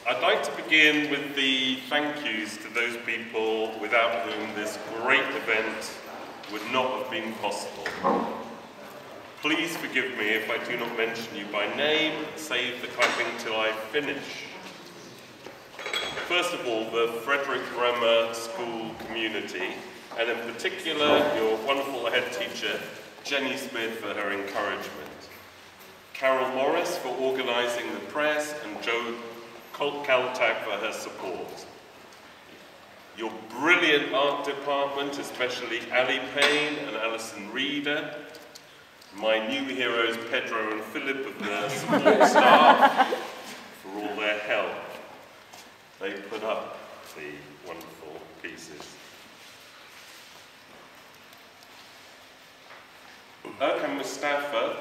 I'd like to begin with the thank yous to those people without whom this great event would not have been possible. Please forgive me if I do not mention you by name, save the clapping till I finish. First of all, the Frederick Bremer School community, and in particular your wonderful head teacher, Jenny Smith, for her encouragement. Carol Morris for organising the press, and Jo Kaltak for her support. Your brilliant art department, especially Ali Payne and Alison Reeder. My new heroes, Pedro and Philip of the support staff, for all their help. They put up the wonderful pieces. ERKAN MUSTAFA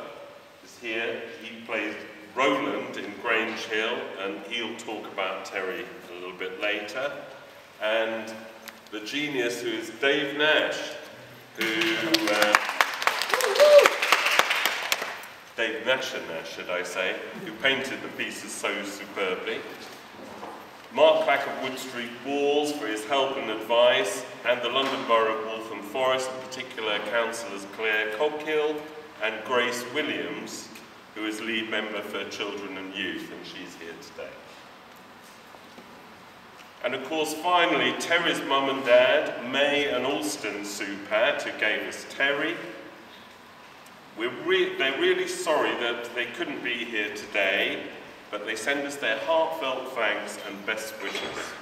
is here. He plays Roland in Grange Hill, and he'll talk about Terry a little bit later. And the genius who is Dave Nash, Dave NASHER, should I say, who painted the pieces so superbly. Mark Clack of Wood Street Walls for his help and advice, and the London Borough of Waltham Forest, in particular councillors Claire Coghill and Grace Williams, who is lead member for Children and Youth, and she's here today. And of course, finally, Terry's mum and dad, May and Alston Sue Patt, who gave us Terry. They're really sorry that they couldn't be here today, but they send us their heartfelt thanks and best wishes.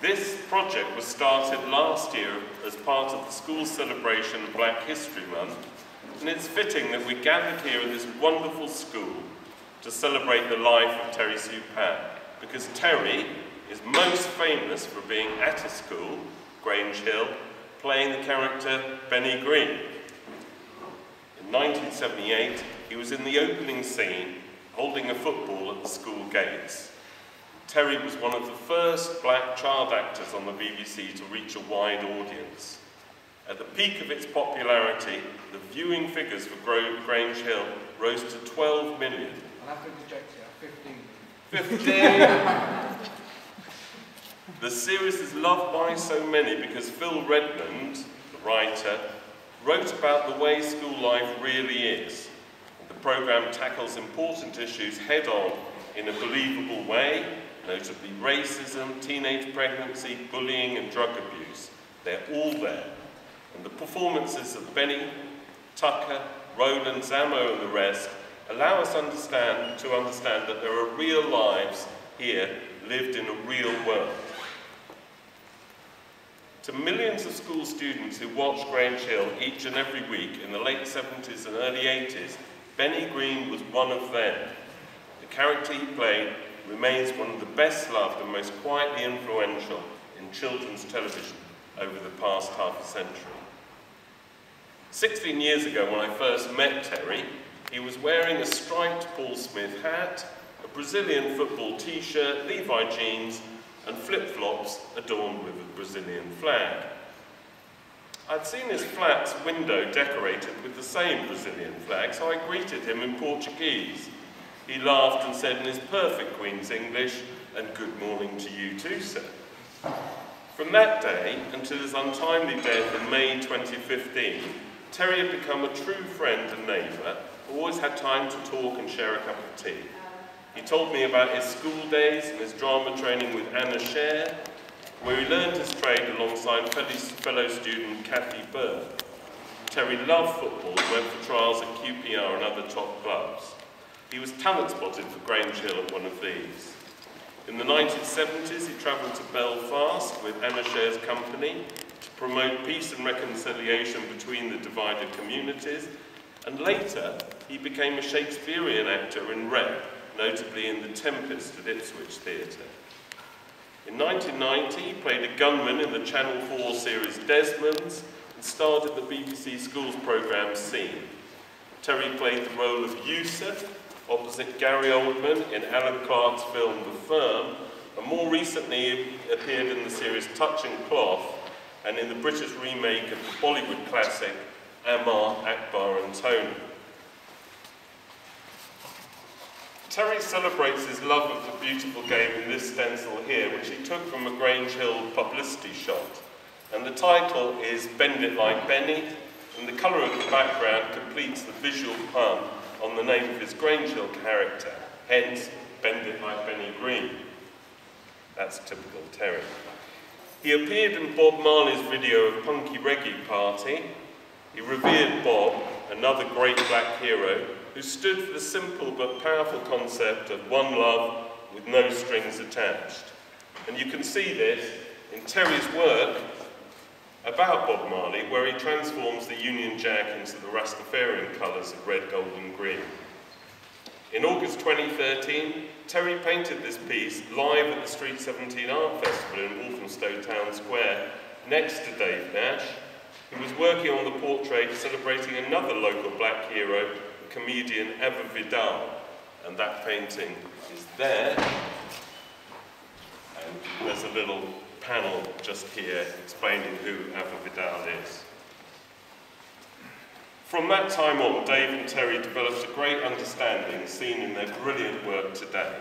This project was started last year as part of the school's celebration of Black History Month, and it's fitting that we gathered here at this wonderful school to celebrate the life of Terry Sue Patt, because Terry is most famous for being at a school, Grange Hill, playing the character Benny Green. In 1978, he was in the opening scene, holding a football at the school gates. Terry was one of the first black child actors on the BBC to reach a wide audience. At the peak of its popularity, the viewing figures for Grange Hill rose to 12 million. I'll have to reject you, 15. 15! The series is loved by so many because Phil Redmond, the writer, wrote about the way school life really is. The programme tackles important issues head-on in a believable way, notably racism, teenage pregnancy, bullying and drug abuse. They're all there. And the performances of Benny, Tucker, Roland, Zamo and the rest allow us to understand that there are real lives here lived in a real world. To millions of school students who watched Grange Hill each and every week in the late 70s and early 80s, Benny Green was one of them. The character he played remains one of the best loved and most quietly influential in children's television over the past half a century. 16 years ago, when I first met Terry, he was wearing a striped Paul Smith hat, a Brazilian football t-shirt, Levi jeans, and flip-flops adorned with a Brazilian flag. I'd seen his flat's window decorated with the same Brazilian flag, so I greeted him in Portuguese. He laughed and said in his perfect Queen's English, "And good morning to you too, sir." From that day until his untimely death in May 2015, Terry had become a true friend and neighbour, who always had time to talk and share a cup of tea. He told me about his school days and his drama training with Anna Scher, where he learned his trade alongside fellow student Kathy Burr. Terry loved football and went for trials at QPR and other top clubs. He was talent spotted for Grange Hill at one of these. In the 1970s, he travelled to Belfast with Anna Scher's company to promote peace and reconciliation between the divided communities, and later he became a Shakespearean actor in Rep, notably in The Tempest at Ipswich Theatre. In 1990, he played a gunman in the Channel 4 series Desmond's and starred in the BBC Schools programme Scene. Terry played the role of Yusuf, opposite Gary Oldman in Alan Clark's film The Firm, and more recently appeared in the series Touching Cloth and in the British remake of the Bollywood classic Amar, Akbar and Tony. Terry celebrates his love of the beautiful game in this stencil here, which he took from a Grange Hill publicity shot. And the title is Bend It Like Benny, and the colour of the background completes the visual pun on the name of his Grange Hill character, hence Bend It Like Benny Green. That's typical Terry. He appeared in Bob Marley's video of Punky Reggae Party. He revered Bob, another great black hero, who stood for the simple but powerful concept of one love with no strings attached. And you can see this in Terry's work about Bob Marley, where he transforms the Union Jack into the Rastafarian colours of red, gold and green. In August 2013, Terry painted this piece live at the Street 17 Art Festival in Walthamstow Town Square, next to Dave Nash, who was working on the portrait celebrating another local black hero, the comedian Ava Vidal. And that painting is there. And there's a little panel just here explaining who Ava Vidal is. From that time on, Dave and Terry developed a great understanding seen in their brilliant work today.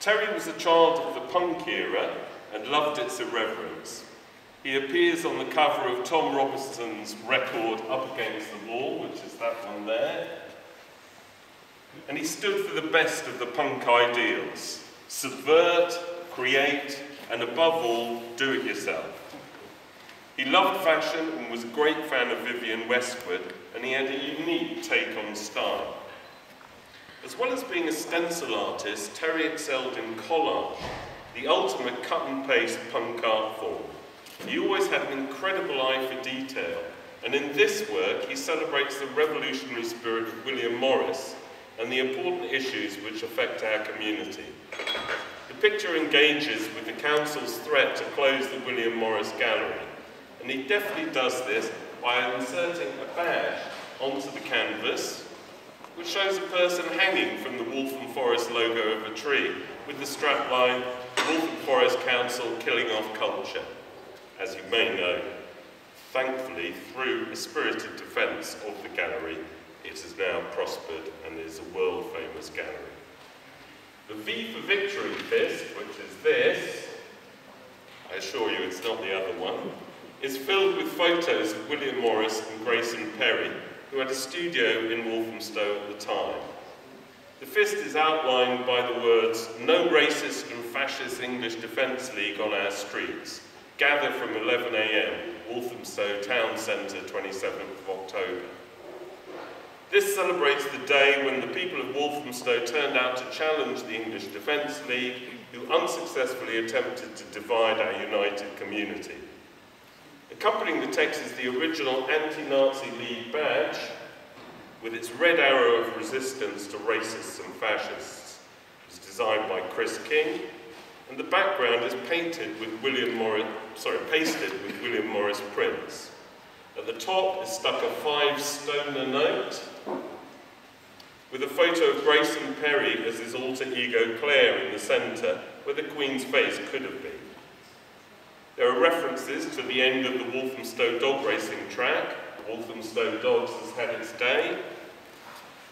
Terry was a child of the punk era and loved its irreverence. He appears on the cover of Tom Robinson's record Up Against the Wall, which is that one there. And he stood for the best of the punk ideals: subvert, create, and above all, do it yourself. He loved fashion and was a great fan of Vivienne Westwood, and he had a unique take on style. As well as being a stencil artist, Terry excelled in collage, the ultimate cut-and-paste punk art form. He always had an incredible eye for detail, and in this work he celebrates the revolutionary spirit of William Morris and the important issues which affect our community. The picture engages with the council's threat to close the William Morris Gallery, and he definitely does this by inserting a badge onto the canvas, which shows a person hanging from the Waltham Forest logo of a tree, with the strapline, Waltham Forest Council killing off culture. As you may know, thankfully, through a spirited defence of the gallery, it has now prospered and is a world-famous gallery. The V for Victory fist, which is this, I assure you it's not the other one, is filled with photos of William Morris and Grayson Perry, who had a studio in Walthamstow at the time. The fist is outlined by the words, "No racist and fascist English Defence League on our streets. Gather from 11 AM, Walthamstow Town Centre, 27th of October." This celebrates the day when the people of Walthamstow turned out to challenge the English Defence League, who unsuccessfully attempted to divide our united community. Accompanying the text is the original anti-Nazi League badge, with its red arrow of resistance to racists and fascists. It was designed by Chris King, and the background is pasted with William Morris prints. At the top is stuck a 5-stoner note, with a photo of Grayson Perry as his alter ego Claire in the centre, where the Queen's face could have been. There are references to the end of the Walthamstow dog racing track. Walthamstow Dogs has had its day,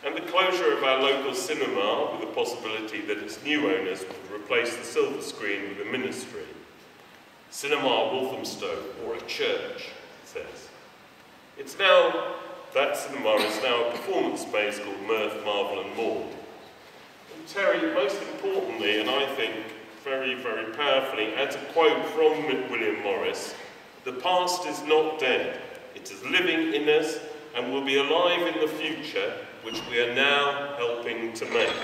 and the closure of our local cinema, with the possibility that its new owners would replace the silver screen with a ministry. Cinema Walthamstow, or a church, it says. That cinema is now a performance space called Mirth, Marvel and Maud. And Terry, most importantly, and I think very, very powerfully, adds a quote from William Morris: "The past is not dead. It is living in us and will be alive in the future, which we are now helping to make."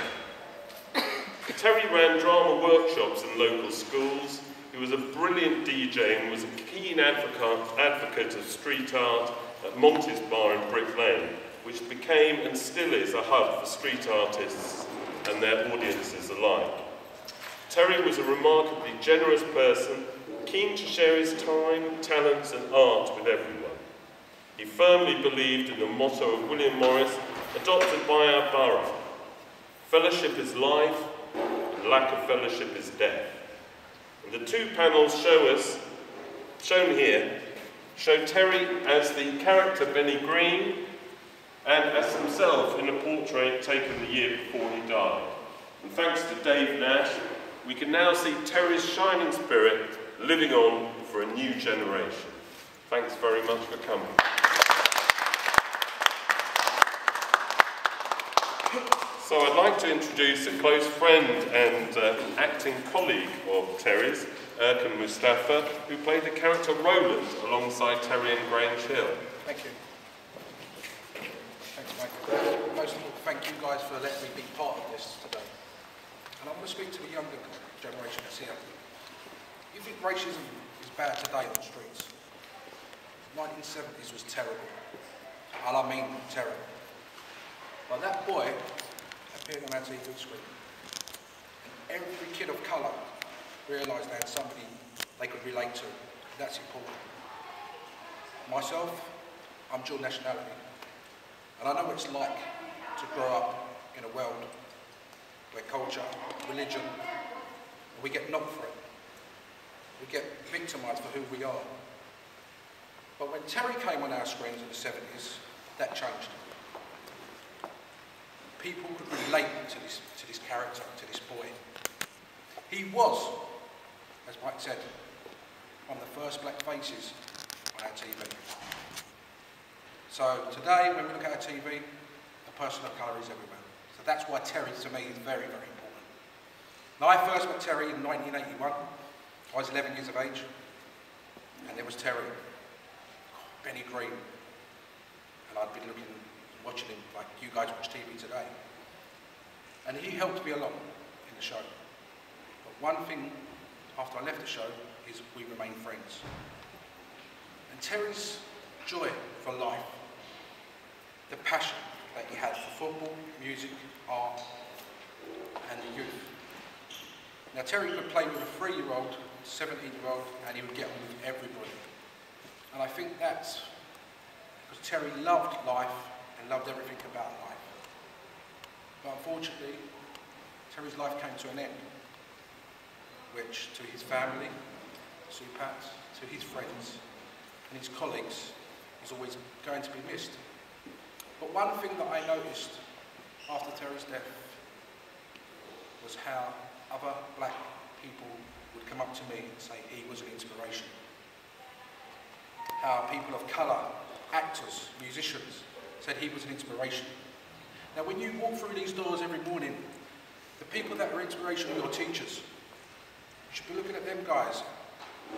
Terry ran drama workshops in local schools. He was a brilliant DJ and was a keen advocate of street art at Monty's Bar in Brick Lane, which became and still is a hub for street artists and their audiences alike. Terry was a remarkably generous person, keen to share his time, talents and art with everyone. He firmly believed in the motto of William Morris, adopted by our borough: "Fellowship is life, and lack of fellowship is death." And the two panels shown here, show Terry as the character Benny Green and as himself in a portrait taken the year before he died. And thanks to Dave Nash, we can now see Terry's shining spirit living on for a new generation. Thanks very much for coming. So I'd like to introduce a close friend and acting colleague of Terry's, ERKAN MUSTAFA, who played the character Roland alongside Terry in Grange Hill. Thank you. Thanks, Mike. Most of all, thank you guys for letting me be part of this today. And I want to speak to the younger generation that's here. You think racism is bad today on the streets? 1970s was terrible. And I mean terrible. But that boy appeared on our TV screen. And every kid of colour realised they had somebody they could relate to. That's important. Myself, I'm dual nationality. And I know what it's like to grow up in a world where culture, religion, we get knocked for it. We get victimised for who we are. But when Terry came on our screens in the 70s, that changed. People could relate to this character, to this boy. He was, as Mike said, one of the first black faces on our TV. So today, when we look at our TV, the person of colour is everywhere. So that's why Terry, to me, is very, very important. Now, I first met Terry in 1981. I was 11 years of age, and there was Terry, Benny Green, and I'd been watching him like you guys watch TV today. And he helped me a lot in the show. But one thing, after I left the show, is we remained friends. And Terry's joy for life, the passion that he had for football, music, art, and the youth. Now Terry could play with a 3-year-old, 17-year-old, and he would get on with everybody. And I think that's because Terry loved life and loved everything about life. But unfortunately, Terry's life came to an end, which to his family, to Patt, to his friends and his colleagues is always going to be missed. But one thing that I noticed after Terry's death was how other black people would come up to me and say he was an inspiration. How people of colour, actors, musicians, said he was an inspiration. Now when you walk through these doors every morning, the people that are inspiration are your teachers. You should be looking at them guys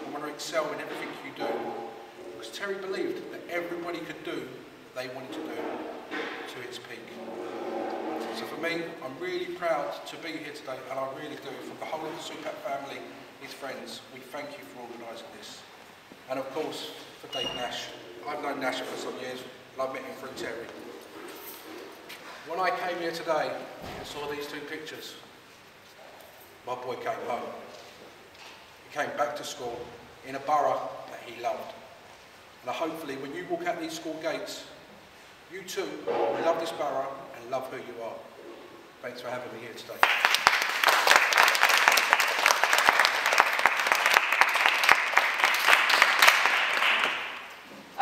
and want to excel in everything you do. Because Terry believed that everybody could do what they wanted to do to its peak. So for me, I'm really proud to be here today, and I really do. From the whole of the Patt family, his friends, we thank you for organising this. And of course, for Dave Nash. I've known Nash for some years, and I've met him through Terry. When I came here today and saw these two pictures, my boy came home. He came back to school in a borough that he loved. And hopefully when you walk out these school gates, you too will love this borough and love who you are. Thanks for having me here today.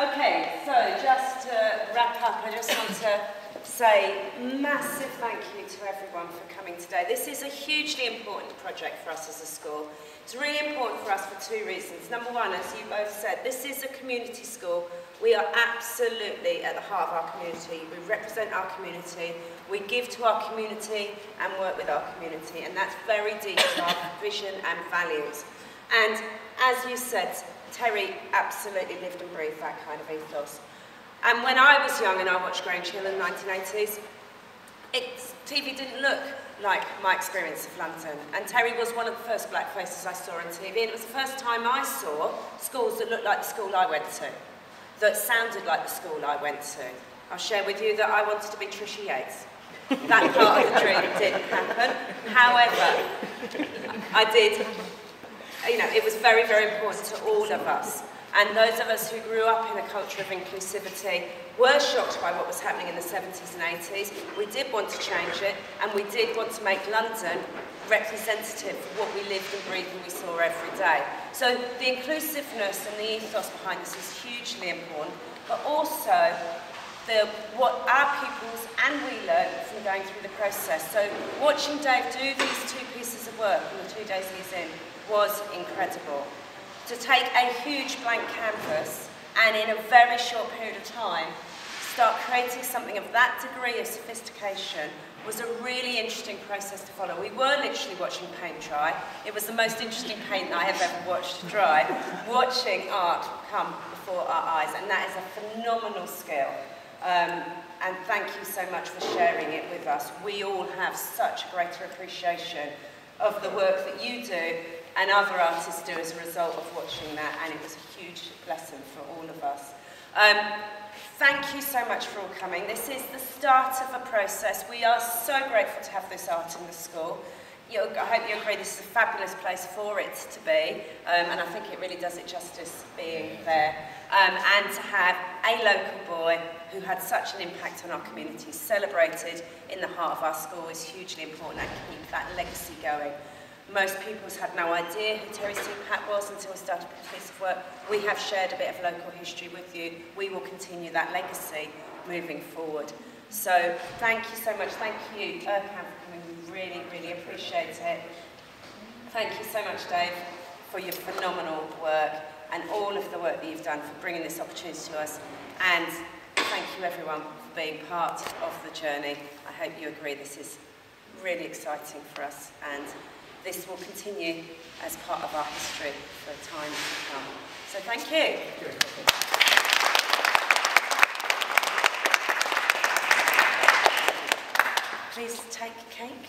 Okay, so just to wrap up, I just want to say massive thank you to everyone for coming today. This is a hugely important project for us as a school. It's really important for us for two reasons. Number one, as you both said, this is a community school. We are absolutely at the heart of our community. We represent our community. We give to our community and work with our community, and that's very deep to our vision and values. And as you said, Terry absolutely lived and breathed that kind of ethos. And when I was young and I watched Grange Hill in the 1980s, TV didn't look like my experience of London. And Terry was one of the first black faces I saw on TV, and it was the first time I saw schools that looked like the school I went to, that sounded like the school I went to. I'll share with you that I wanted to be Trisha Yates. That part of the dream didn't happen. However, I did, it was very, very important to all of us. And those of us who grew up in a culture of inclusivity were shocked by what was happening in the 70s and 80s. We did want to change it, and we did want to make London representative of what we lived and breathed and we saw every day. So the inclusiveness and the ethos behind this is hugely important, but also what our pupils and we learned from going through the process. So watching Dave do these 2 pieces of work in the 2 days he's in was incredible. To take a huge blank canvas and in a very short period of time start creating something of that degree of sophistication was a really interesting process to follow. We were literally watching paint dry. It was the most interesting paint that I have ever watched dry, watching art come before our eyes, and that is a phenomenal skill. And thank you so much for sharing it with us. We all have such a greater appreciation of the work that you do and other artists do as a result of watching that, and it was a huge blessing for all of us. Thank you so much for all coming. This is the start of a process. We are so grateful to have this art in the school. I hope you agree this is a fabulous place for it to be, and I think it really does it justice being there. And to have a local boy who had such an impact on our community celebrated in the heart of our school is hugely important, and keep that legacy going. Most people had no idea who Terry C. Patt was until we started this piece of work. We have shared a bit of local history with you. We will continue that legacy moving forward. So thank you so much. Thank you, ERKAN, for coming. We really, really appreciate it. Thank you so much, Dave, for your phenomenal work and all of the work that you've done for bringing this opportunity to us. And thank you, everyone, for being part of the journey. I hope you agree this is really exciting for us, and this will continue as part of our history for time to come. So thank you. Please take cake.